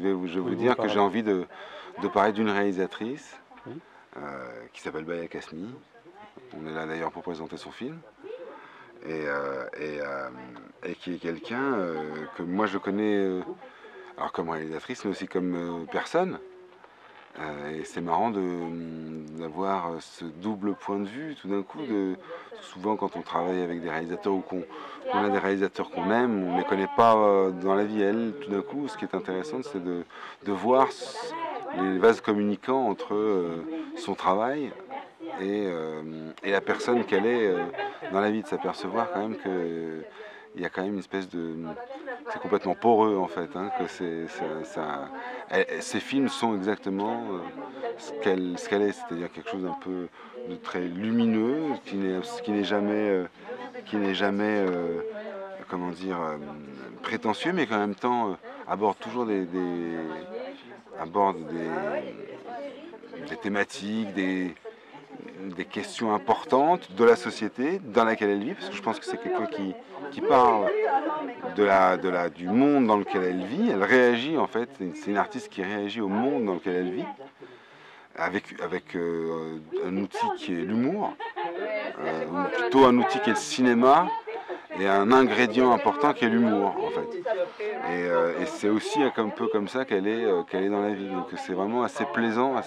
vais vous dire que j'ai envie de parler d'une réalisatrice qui s'appelle Baya Kasmi. On est là d'ailleurs pour présenter son film. Et qui est quelqu'un que moi je connais alors comme réalisatrice mais aussi comme personne. Et c'est marrant d'avoir ce double point de vue tout d'un coup. Souvent quand on travaille avec des réalisateurs ou qu'on a des réalisateurs qu'on aime, on ne les connaît pas dans la vie. Elle, tout d'un coup, ce qui est intéressant, c'est de voir les vases communicants entre son travail et la personne qu'elle est dans la vie, de s'apercevoir quand même que il y a quand même une espèce de... C'est complètement poreux en fait, hein, que ces films sont exactement ce qu'elle est, c'est-à-dire quelque chose d'un peu de très lumineux, qui n'est jamais, comment dire, prétentieux, mais qu'en même temps aborde toujours aborde des thématiques, des questions importantes de la société dans laquelle elle vit, parce que je pense que c'est quelqu'un qui parle du monde dans lequel elle vit. Elle réagit en fait, c'est une artiste qui réagit au monde dans lequel elle vit, avec un outil qui est l'humour, ou plutôt un outil qui est le cinéma, et un ingrédient important qui est l'humour en fait. Et c'est aussi un peu comme ça qu'elle est dans la vie. Donc c'est vraiment assez plaisant,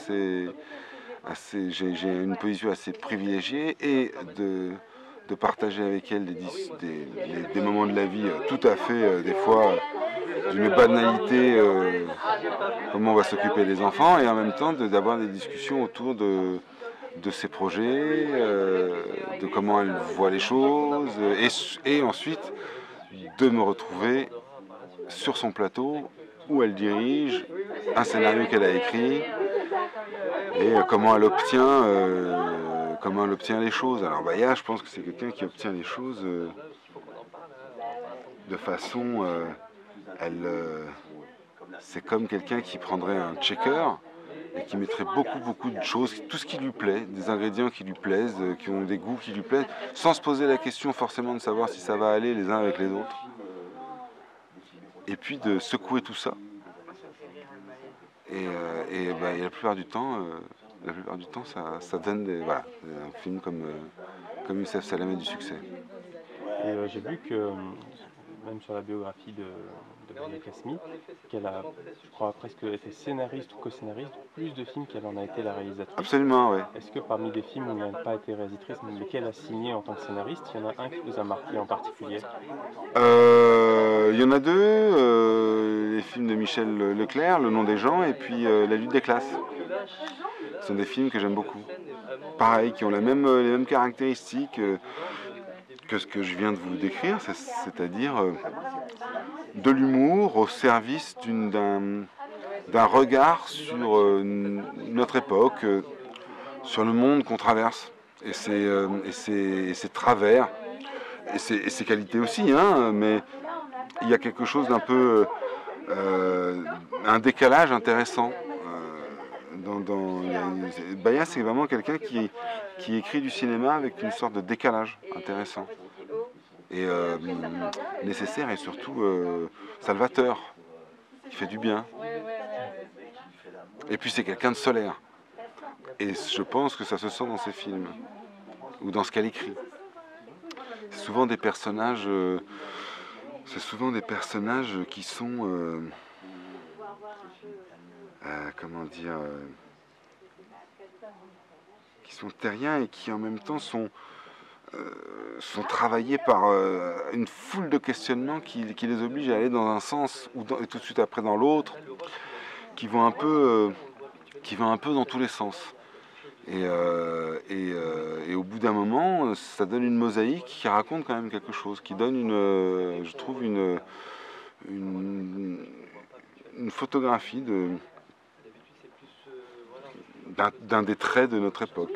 j'ai une position assez privilégiée et de partager avec elle des moments de la vie tout à fait, des fois, d'une banalité, comment on va s'occuper des enfants, et en même temps d'avoir des discussions autour de ses projets, de comment elle voit les choses, et ensuite de me retrouver sur son plateau où elle dirige un scénario qu'elle a écrit et comment elle obtient les choses. Alors Baya, je pense que c'est quelqu'un qui obtient les choses de façon... c'est comme quelqu'un qui prendrait un checker et qui mettrait beaucoup de choses, tout ce qui lui plaît, des ingrédients qui lui plaisent, qui ont des goûts qui lui plaisent, sans se poser la question forcément de savoir si ça va aller les uns avec les autres. Et puis de secouer tout ça. Et la plupart du temps, ça donne un film comme Youssef Salem a du succès. Et j'ai vu que, même sur la biographie de Baya Kasmi, qu'elle a, je crois, presque été scénariste ou co-scénariste de plus de films qu'elle en a été la réalisatrice. Absolument, oui. Est-ce que parmi les films où elle n'a pas été réalisatrice, mais qu'elle a signé en tant que scénariste, il y en a un qui vous a marqué en particulier? Il y en a deux, les films de Michel Leclerc, Le nom des gens, et puis La lutte des classes. Ce sont des films que j'aime beaucoup. Pareil, qui ont les mêmes caractéristiques que ce que je viens de vous décrire, c'est-à-dire de l'humour au service d'un regard sur notre époque, sur le monde qu'on traverse, et ses travers, et ses qualités aussi, hein, mais il y a quelque chose d'un peu... un décalage intéressant. Baya, c'est vraiment quelqu'un qui écrit du cinéma avec une sorte de décalage intéressant. Et nécessaire et surtout salvateur, qui fait du bien. Et puis c'est quelqu'un de solaire. Et je pense que ça se sent dans ses films, ou dans ce qu'elle écrit. C'est souvent des personnages... qui sont... comment dire... qui sont terriens et qui en même temps sont travaillés par une foule de questionnements qui les obligent à aller dans un sens et tout de suite après dans l'autre, qui vont un peu dans tous les sens. Et au bout d'un moment, ça donne une mosaïque qui raconte quand même quelque chose, qui donne je trouve une photographie d'un des traits de notre époque.